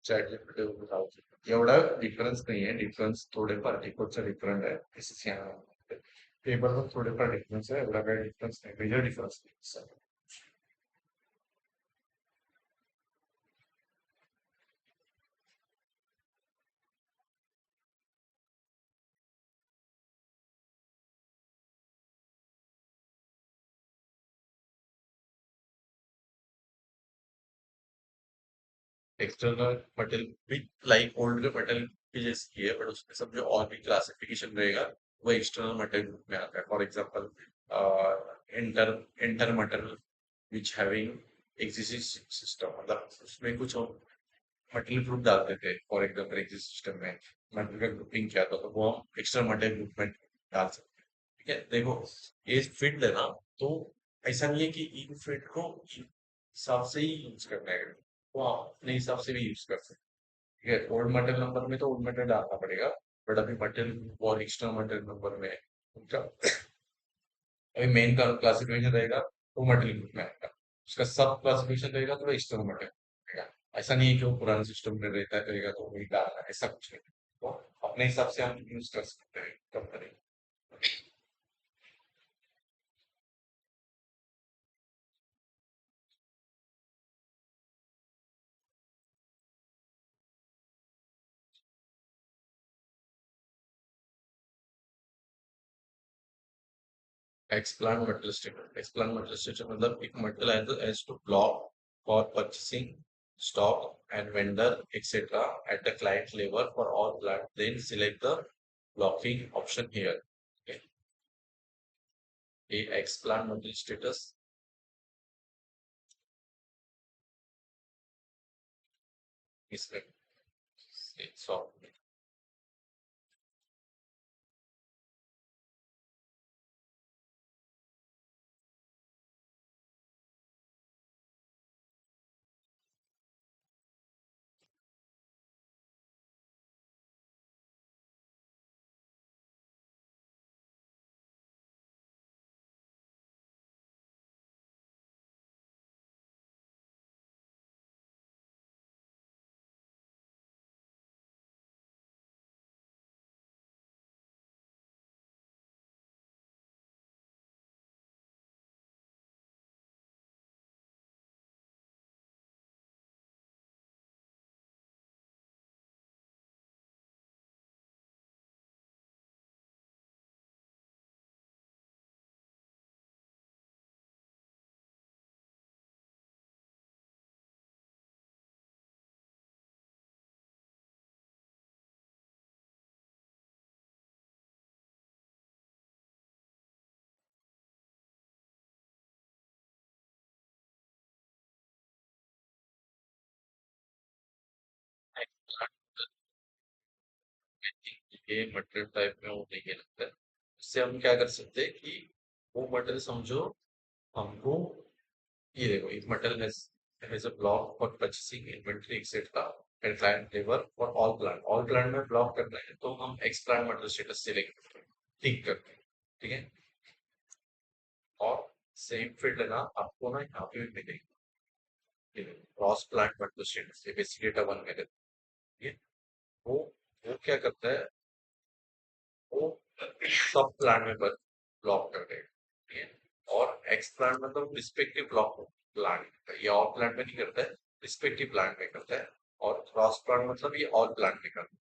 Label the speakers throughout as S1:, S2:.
S1: Chat GPT को बताओ। एवढा डिफरन्स नाही आहे, डिफरन्स थोडेफार डिफॉल्टचा डिफरंट आहे, पेपर पण थोडेफार डिफरन्स आहे, एवढा काही डिफरन्स नाही, मेजर डिफरन्स नाही. एक्सटर्नल मटेरियल भी लाइक ओल्ड मटेरियल की जैसी ही है, बट उसमें सब जो और भी क्लासिफिकेशन रहेगा वो एक्सटर्नल मटेरियल में आता है. For example inter inter material which having existing system, मतलब उसमें कुछ मटेरियल ग्रुप डालते थे. फॉर एग्जांपल एग्जिस्ट सिस्टम में मटेरियल का ग्रुपिंग किया था, तो वो हम एक्सटर्नल मटेरियल ग्रुप में डाल सकते हैं. ठीक है, देखो ये फील्ड है ना, तो ऐसा नहीं है कि इन फील्ड को इन हिसाब से ही यूज करना है, वो आप अपने हिसाब से भी यूज कर सकते हैं. ठीक है, ओल्ड मटेरियल नंबर में तो ओल्ड मटेरियल डालना पड़ेगा, बट अभी मटेरियल और एक्सटर्नल मटेरियल नंबर में उनका अभी मेन का क्लासिफिकेशन रहेगा वो मटेरियल ग्रुप में आएगा. उसका सब क्लासिफिकेशन रहेगा तो एक्सटर्नल मटेरियल रहेगा. ऐसा नहीं है कि वो पुराने सिस्टम में रहता है करेगा तो वही डालना है, ऐसा कुछ नहीं. तो अपने हिसाब से हम यूज कर सकते हैं company. Explain material statement, explain material statement मतलब एक material as to block for purchasing stock and vendor etc. at the client level for all plant, then select the blocking option here. Okay. A X plant material status is so ये material type में वो नहीं है लगता है. इससे हम क्या कर सकते हैं कि वो मटेरियल समझो हमको, ये देखो एक material has a block for purchasing inventory etcetera and client labour for all plant में ब्लॉक करना है तो हम x plant material status select करते हैं, टिक करते हैं. ठीक है, और सेम फील्ड है ना आपको ना यहाँ पे भी मिलेगी, क्रॉस प्लांट मटेरियल स्टेटस, ये बेसिक डेटा वन में. ठीक है, वो वो क्या करता है, वो सब प्लांट में ब्लॉक कर देगा. ठीक है, और एक्स प्लांट मतलब रिस्पेक्टिव ब्लॉक प्लांट करता है, ये ऑल प्लांट में नहीं करता है, रिस्पेक्टिव प्लांट में करता है. और क्रॉस प्लांट मतलब ये ऑल प्लांट में करता है.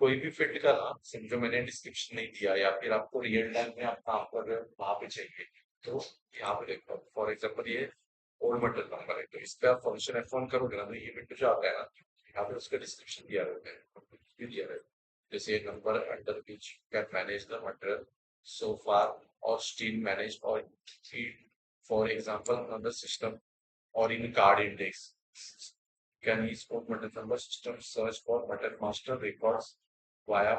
S1: कोई भी फील्ड का नाम समझो मैंने डिस्क्रिप्शन नहीं दिया या फिर आपको रियल टाइम में आप काम कर रहे हो वहां पे चाहिए, तो यहाँ पे देखो फॉर एग्जाम्पल ये ओल्ड मटेरियल नंबर है, तो इस पे आप फंक्शन F1 करोगे ना, तो ये विंडो जो आता है ना, यहाँ पे उसका डिस्क्रिप्शन दिया रहता है, कुछ भी दिया रहता है. जैसे number under which can manage the material so far और स्टील मैनेज और for example another system or in card index can use code material number system search for material master records via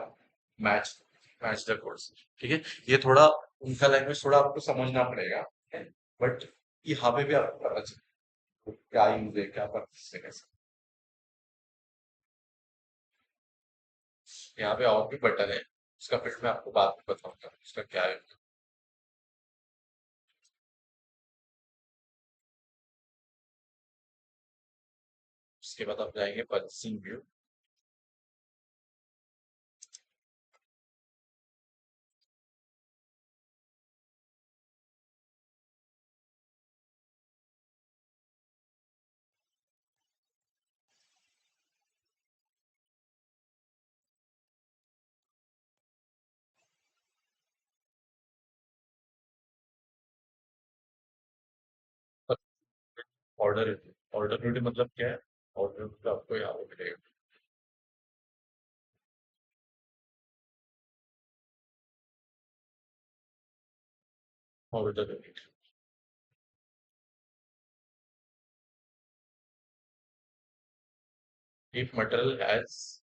S1: match match the codes. ठीक है, ये थोड़ा उनका language थोड़ा आपको समझना पड़ेगा, बट यहाँ पे भी आपको पता चले क्या यूज है क्या पर्पस है कैसे. यहाँ पे और भी बटन है, उसका फिर मैं आपको बाद में बताऊंगा उसका क्या है. उसके बाद आप जाएंगे परचेसिंग व्यू। ऑर्डर ऑर्डर मतलब क्या है? ऑर्डर आपको यहाँ पे मिलेगा। Order if material has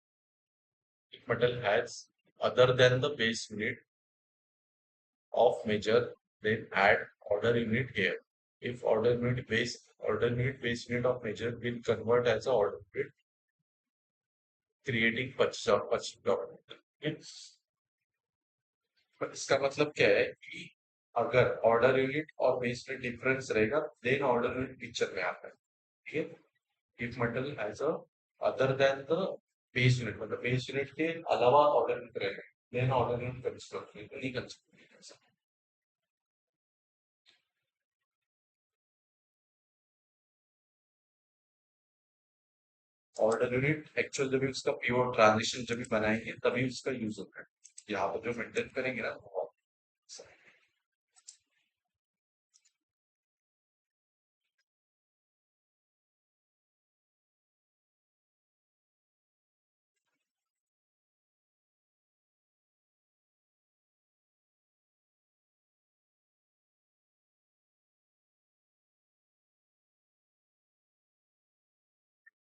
S1: if material has other than the base unit of measure, then add order unit here. If order unit base unit of measure will convert as a order unit, creating purchase document. इसका मतलब क्या है कि अगर order unit और base में difference रहेगा, then order unit picture में आता है। ठीक है, if material as a other than the base unit, मतलब बेस यूनिट के अलावा ऑर्डर यूनिट रहेगा, देन ऑर्डर यूनिट कंस्ट्रक्ट नहीं कंस्ट्रक्ट। ऑर्डर यूनिट एक्चुअल जब भी उसका प्योर ट्रांजिशन जब भी बनाएंगे तभी उसका यूज होता है। यहाँ पर जो मेंटेन करेंगे ना वो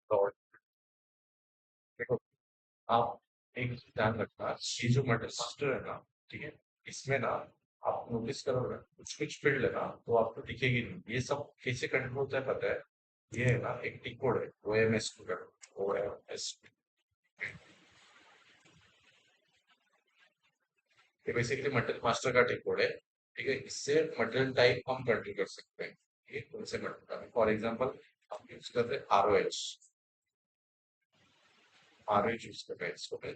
S1: और देखो, आप एक ध्यान रखना, ये जो मटर मास्टर है ना, ठीक है, इसमें ना आप नोटिस करोगे कुछ कुछ फील्ड है ना तो आपको दिखेगी नहीं। ये सब कैसे कंट्रोल होता है पता है? ये है ना एक टी कोड है, O M S code, O M S. ये बेसिकली मटेरियल मास्टर का टी कोड है। ठीक है, इससे मटेरियल टाइप हम कंट्रोल कर सकते हैं। ये कौन से मटेरियल, फॉर एग्जाम्पल हम यूज करते हैं R O H. R O H use करते हैं, इसको मैं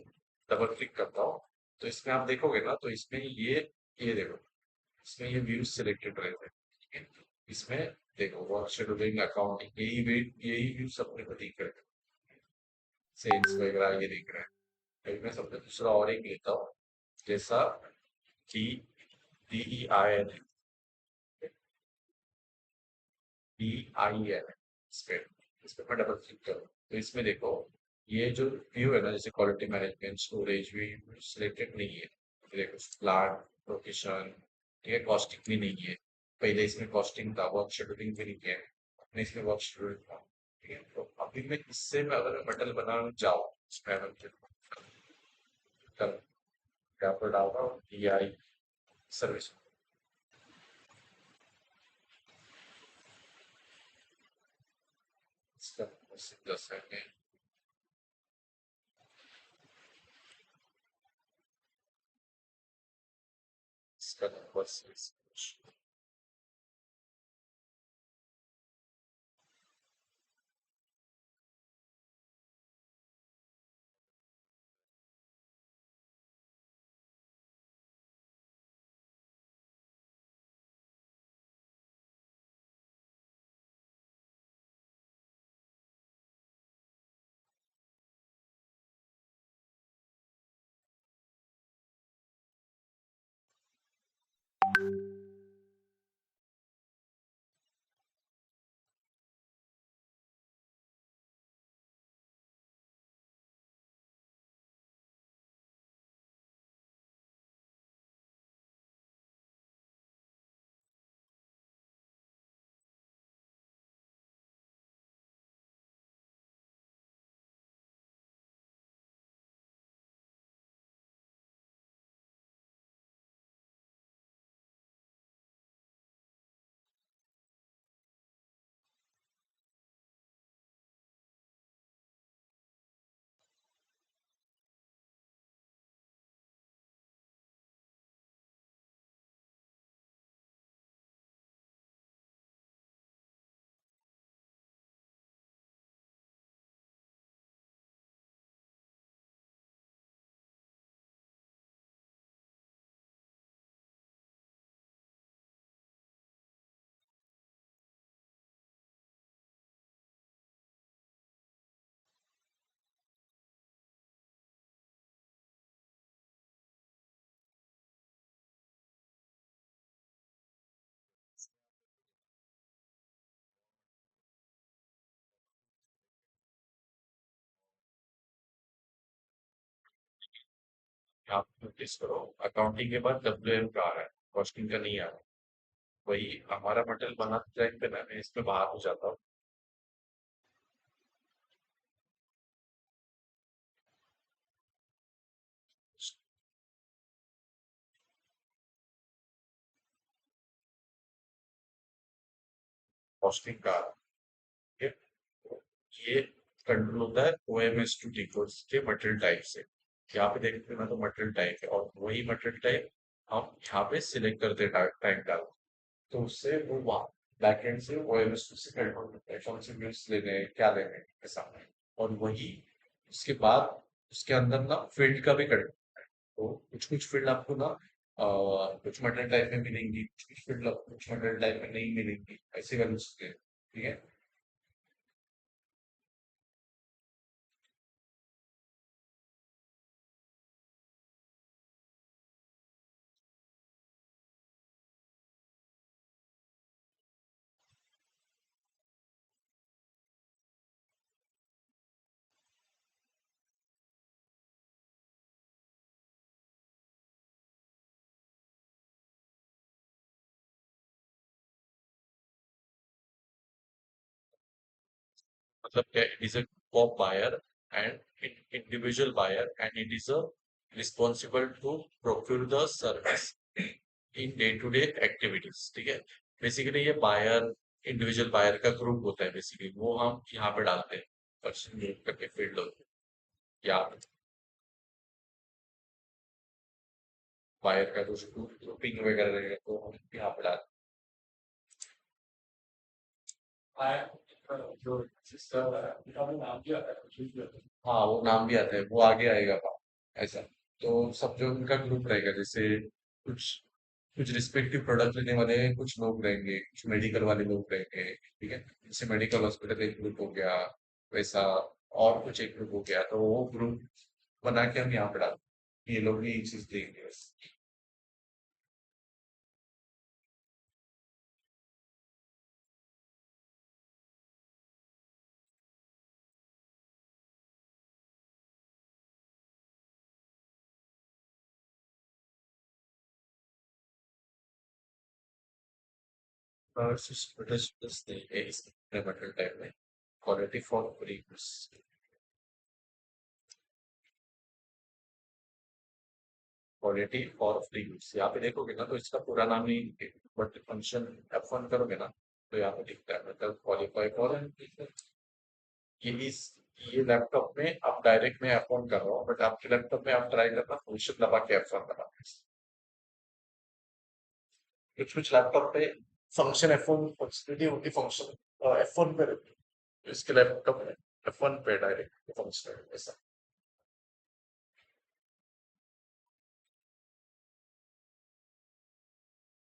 S1: डबल क्लिक करता हूँ तो इसमें आप देखोगे ना तो इसमें ये देखो, इसमें ये व्यूज सिलेक्टेड रहते हैं। ठीक है, इसमें देखो वर्क शेड्यूलिंग अकाउंटिंग यही व्यूज अपने को दिख रहे हैं, सेल्स वगैरह ये दिख रहे हैं। अभी मैं सबसे दूसरा और एक लेता हूँ, जैसा कि DEIN, DIN, इस पे मैं डबल क्लिक करूँ तो इसमें देखो ये जो व्यू है ना, जैसे quality management storage view selected नहीं है। फिर देखो प्लांट लोकेशन, ठीक है, कॉस्टिंग भी नहीं है। पहले इसमें कॉस्टिंग था, वर्क शेड्यूलिंग भी नहीं है, अपने इसमें वर्क शेड्यूल था। ठीक है, तो अभी मैं इससे मैं अगर मटल बनाना चाहूँ, इसमें यहाँ पर डाल रहा हूँ DI सर्विस। इसका 10 है, इसका नंबर आप नोटिस करो, अकाउंटिंग के बाद WM का आ रहा है, कॉस्टिंग का नहीं आ रहा। वही हमारा मटेरियल बनाते टाइम पे ना मैं इसमें बाहर हो जाता हूँ। कॉस्टिंग का ये ये कंट्रोल होता है OMS टू टी कोड्स के मटेरियल टाइप से। यहाँ पे देखते हैं ना तो मटेरियल टाइप है, और वही मटेरियल टाइप हम यहाँ पे सिलेक्ट करते टाइम डाल, तो उससे वो वहाँ बैकएंड से OMS से कंट्रोल करता है कौन से व्यूज लेने हैं, क्या लेने हैं, ऐसा। और वही उसके बाद उसके अंदर ना फील्ड का भी कर, तो कुछ कुछ फील्ड आपको ना कुछ मटेरियल टाइप में मिलेंगी, कुछ कुछ फील्ड कुछ मटेरियल टाइप में नहीं मिलेंगी, ऐसे कर सकते हैं। ठीक है। मतलब क्या, it is a cop buyer and individual buyer and it is a responsible to procure the service in day to day activities. ठीक है। बेसिकली ये बायर, इंडिविजुअल बायर का ग्रुप होता है, बेसिकली वो हम यहाँ पे डालते हैं पर्सन करके फील्ड या बायर का कुछ ग्रुपिंग वगैरह रहेगा तो हम यहाँ पे डालते हैं। जो सिस्टम है हाँ वो नाम भी आता है, वो आगे आएगा ऐसा। तो सब जो उनका ग्रुप रहेगा, जैसे कुछ कुछ रिस्पेक्टिव प्रोडक्ट लेने वाले कुछ लोग रहेंगे, कुछ मेडिकल वाले लोग रहेंगे। ठीक है। जैसे मेडिकल हॉस्पिटल एक ग्रुप हो गया, वैसा और कुछ एक ग्रुप हो गया, तो वो ग्रुप बना के हम यहाँ पे डालते हैं। ये लोग ये चीज देंगे बस। British is limited time quality for free use, quality for free use. यहाँ पे देखोगे ना तो इसका पूरा नाम नहीं, बट फंक्शन F1 करोगे ना तो यहाँ पे दिखता है, मतलब क्वालिफाई फॉर। ये इस ये लैपटॉप में आप डायरेक्ट में F1 कर रहा हो, बट आपके लैपटॉप में आप ट्राई करना फंक्शन दबा के F1 करना। कुछ कुछ लैपटॉप पे फंक्शन F1 फंक्शनलिटी होती, फंक्शन F1 पे रहती है। इसके लैपटॉप में F1 पे डायरेक्ट फंक्शन ऐसा।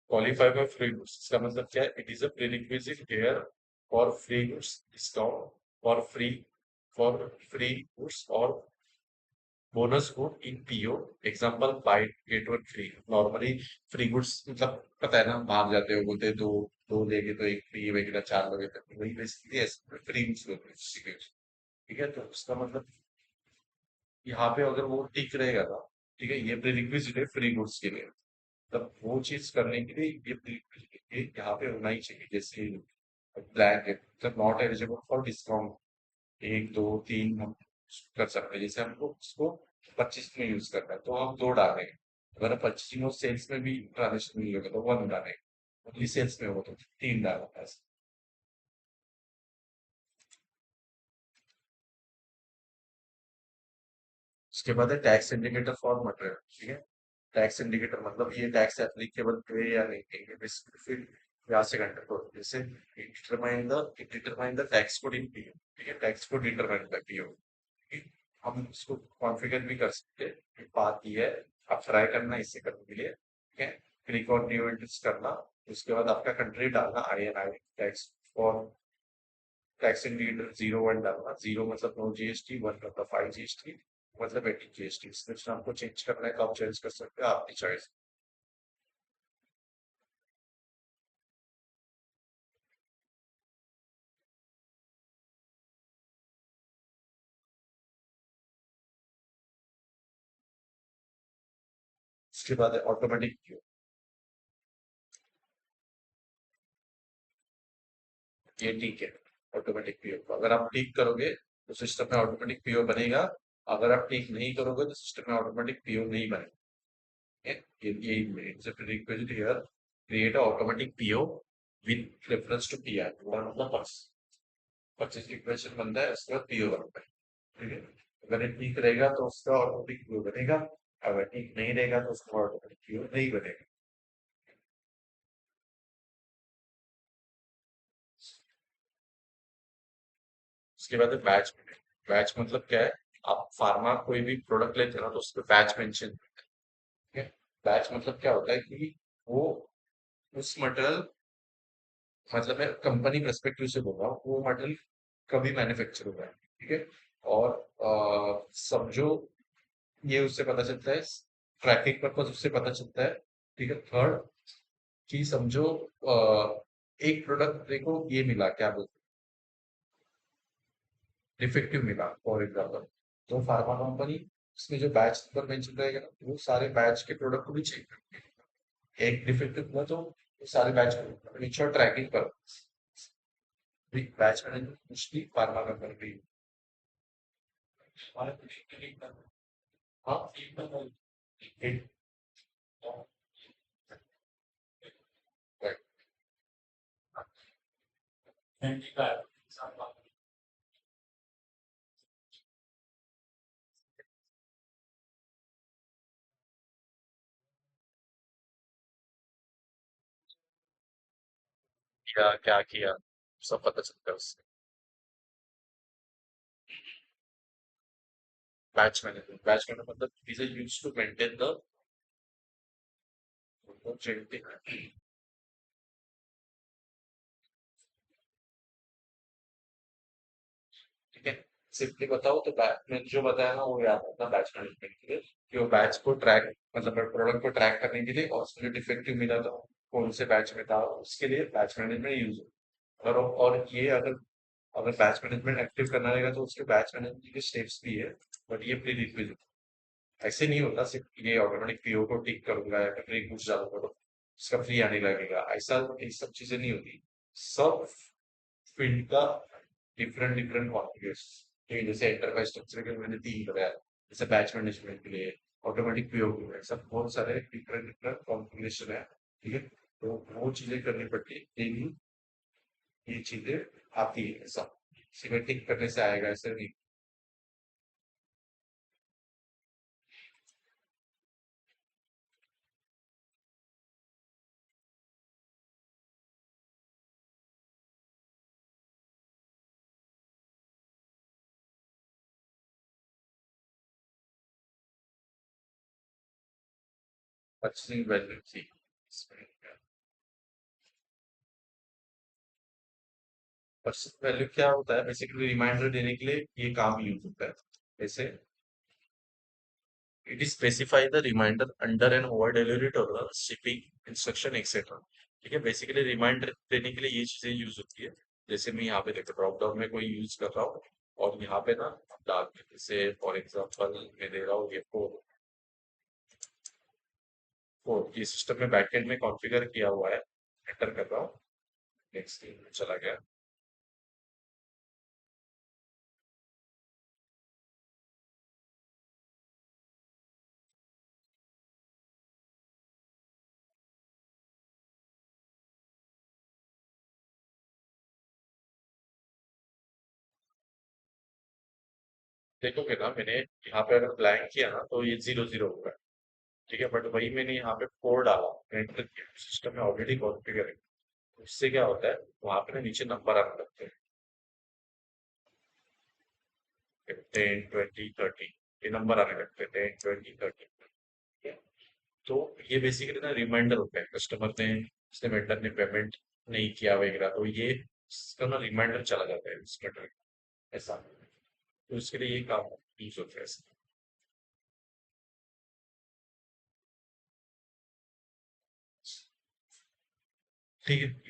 S1: क्वालिफाई बाय फ्री गुड्स इसका मतलब क्या है? It is a prerequisite here for free goods discount, for free goods और bonus good in PO। Example buy get one free. Normally free goods मतलब पता है ना, बाहर जाते हो बोलते हैं दो दो लेके तो एक फ्री वगैरह, चार लोगे तो वही बेसिकली ऐसे फ्री गुड्स होते हैं। ठीक है। तो उसका मतलब यहाँ पे अगर वो ठीक रहेगा ना, ठीक है, ये प्रीरिक्विजिट है फ्री गुड्स के लिए। तब वो चीज करने के लिए ये यहाँ पे होना ही चाहिए। जैसे ब्लैक है मतलब नॉट एलिजिबल फॉर डिस्काउंट, एक दो तीन हम कर सकते हैं। जैसे हमको उसको 25 में यूज करना है तो हम दो डालेंगे, अगर 25 में सेल्स में भी ट्रांजेक्शन नहीं होगा तो वन डालेंगे, ओनली सेल्स में हो तो तीन डालेंगे ऐसे। उसके बाद है टैक्स इंडिकेटर फॉर मटेरियल। ठीक है। टैक्स इंडिकेटर मतलब ये टैक्स एप्लीकेबल है या नहीं है, ये basically फिर यहाँ से कंट्रोल करो। जैसे it determine the tax code in PO। ठीक है। Tax code determine by PO। हम इसको कॉन्फ़िगर भी कर सकते हैं। बात ये है, आप ट्राई करना इसे करने के लिए। ठीक है। क्लिक ऑन न्यू एंट्रीज करना, उसके बाद आपका कंट्री डालना INI, tax for tax indicator 01 डालना। 0 मतलब नो GST, 1 मतलब 5 GST, मतलब 18 GST। इसमें आपको चेंज करना है तो आप चेंज कर सकते हो, आपकी चॉइस। उसके बाद है ऑटोमेटिक पीओ। ये ठीक है, ऑटोमेटिक पीओ अगर आप ठीक करोगे तो सिस्टम में ऑटोमेटिक पीओ बनेगा। अगर आप ठीक नहीं करोगे तो सिस्टम में ऑटोमेटिक पीओ नहीं बनेगा। it's a prerequisite here. Create a automatic PO with reference to PR, one of the parts. Purchase equation बनता है, उसके बाद पीओ बनता है। ठीक है, अगर ये ठीक रहेगा तो उसका ऑटोमेटिक पीओ बनेगा, अगर ठीक नहीं रहेगा तो उसका ऑटोमेटिक पीओ नहीं बनेगा। उसके बाद है बैच। बैच मतलब क्या है? आप फार्मा कोई भी प्रोडक्ट लेते हो ना तो उस पर बैच मेंशन। ठीक है, बैच मतलब क्या होता है कि वो उस मटेरियल, मतलब मैं कंपनी पर्सपेक्टिव से बोल रहा हूँ, वो मटेरियल कभी मैन्युफैक्चर हुआ है। ठीक है, और समझो ये उससे पता चलता है, ट्रैकिंग पर्पज उससे पता चलता है। ठीक है, थर्ड कि समझो एक प्रोडक्ट देखो ये मिला, क्या बोलते डिफेक्टिव मिला फॉर एग्जाम्पल, तो फार्मा कंपनी उसमें जो बैच नंबर मेंशन रहेगा ना, वो सारे बैच के प्रोडक्ट को भी चेक करती है। एक डिफेक्टिव हुआ तो वो सारे बैच को इंश्योर ट्रैकिंग पर batch management mostly pharma company. हाँ, एक- right. क्या क्या किया सब पता चलता है उससे। बैच मैनेजमेंट मतलब these are used to maintain the genetic। ठीक है, सिंपली बताओ तो मैंने जो बताया ना वो याद रखना बैच मैनेजमेंट के लिए, कि वो बैच को ट्रैक, मतलब प्रोडक्ट को ट्रैक करने के लिए, और उसमें जो डिफेक्टिव मिला था कौन से बैच में था उसके लिए बैच मैनेजमेंट यूज हो। और ये अगर अगर बैच मैनेजमेंट एक्टिव करना रहेगा तो उसके बैच मैनेजमेंट के स्टेप्स भी है, बट ये प्री रिक्विजिट। ऐसे नहीं होता सिर्फ ये ऑटोमेटिक पीओ को टिक करूंगा या फ्री कुछ डालूंगा तो उसका फ्री आने लगेगा, ऐसा ये सब चीजें नहीं होती। सब फील्ड का डिफरेंट डिफरेंट कॉन्फ़िगरेशन। ठीक है, जैसे एंटरप्राइज स्ट्रक्चर के मैंने 3 बताया, जैसे बैच मैनेजमेंट के लिए, ऑटोमेटिक पीओ के लिए, सब बहुत सारे डिफरेंट डिफरेंट कॉन्फ़िगरेशन है। ठीक है, तो वो चीजें करनी पड़ती है डेली, ये चीजें आती है सब, सिमेटिक करने से आएगा ऐसे नहीं। अच्छी वैल्यू थी इसमें। वैल्यू क्या होता है? बेसिकली रिमाइंडर देने के लिए ये काम यूज होता है। जैसे it specify the reminder under an over delivery tolerance shipping instruction etcetera. ठीक है, बेसिकली रिमाइंडर देने के लिए ये चीजें यूज होती है। जैसे मैं यहाँ पे देखो ड्रॉप डाउन में कोई यूज कर रहा हूँ, और यहाँ पे ना डाल के, जैसे फॉर एग्जांपल मैं दे रहा हूँ ये फोर। फोर ये सिस्टम में बैकएंड में कॉन्फ़िगर किया हुआ है, एंटर कर रहा हूँ, नेक्स्ट चला गया। देखोगे ना मैंने यहाँ पे अगर ब्लैंक किया ना तो ये 0 0 होगा। ठीक है, बट वही मैंने यहाँ पे फोर डाला, एंटर किया, सिस्टम में ऑलरेडी कॉन्फ़िगर है। उससे क्या होता है, वहां पे ना नीचे नंबर आने लगते हैं, 10 20 30, ये नंबर आने लगते हैं 10 20 30। तो ये बेसिकली ना रिमाइंडर होता है, कस्टमर ने, इसने वेंडर ने पेमेंट नहीं किया वगैरह, तो ये इसका ना रिमाइंडर चला जाता है इस वेंडर, ऐसा। तो इसके लिए ये काम यूज होता है ऐसा। ठीक है।